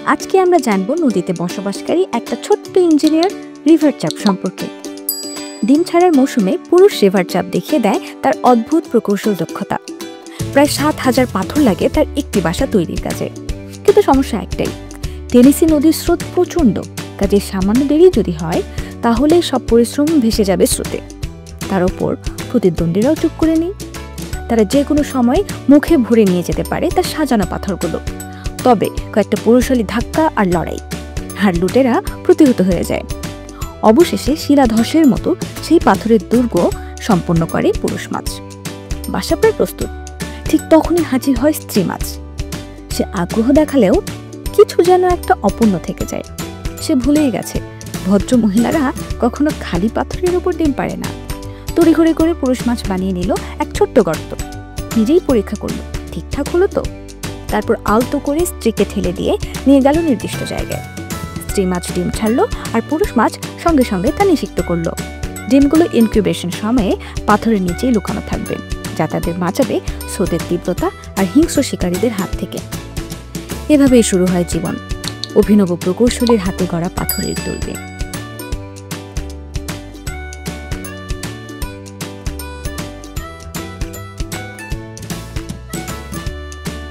আজকে আমরা জানব নদীতে বসবাসকারী একটা ছোট্ট ইঞ্জিনিয়ার রিভার চাপ সম্পর্কে। ডিম ছাড়ার মৌসুমে পুরুষ রিভার চাপ দেখিয়ে দেয় তার অদ্ভুত প্রকৌশল দক্ষতা। প্রায় ৭,০০০ পাথর লাগে তার একটি বাসা তৈরির কাজে। কিন্তু সমস্যা একটাই, টেনেসি নদীর স্রোত প্রচণ্ড, কাজে সামান্য দেরি যদি হয় তাহলে সব পরিশ্রম ভেসে যাবে স্রোতে। তার ওপর প্রতিদ্বন্দ্বীরাও চুপ করে নেই, তারা যে কোনো সময় মুখে ভরে নিয়ে যেতে পারে তার সাজানো পাথরগুলো। তবে কয়েকটা পুরুষালী ধাক্কা আর লড়াই, আর লুটেরা প্রতিহত হয়ে যায়। অবশেষে শিলাধসের মতো সেই পাথরের দুর্গ সম্পন্ন করে পুরুষ মাছ। বাসা প্রায় প্রস্তুত, ঠিক তখনই হাজির হয় স্ত্রী মাছ। সে আগ্রহ দেখালেও কিছু যেন একটা অপূর্ণ থেকে যায়। সে ভুলেই গেছে ভদ্র মহিলারা কখনো খালি পাথরের উপর ডিম পারে না। তড়িঘড়ি করে পুরুষ মাছ বানিয়ে নিল এক ছোট্ট গর্ত, নিজেই পরীক্ষা করলো ঠিকঠাক হলো তো। তারপর আলতো করে স্ত্রীকে ঠেলে দিয়ে নিয়ে গেল নির্দিষ্ট জায়গায়। স্ত্রী মাছ ডিম ছাড়লো আর পুরুষ মাছ সঙ্গে সঙ্গে তা নিষিক্ত করলো। ডিমগুলো ইনকিউবেশন সময়ে পাথরের নিচেই লুকানো থাকবে, যা তাদের বাঁচাবে স্রোতের তীব্রতা আর হিংস্র শিকারীদের হাত থেকে। এভাবেই শুরু হয় জীবন, অভিনব প্রকৌশলীর হাতে গড়া পাথরের দুর্গে।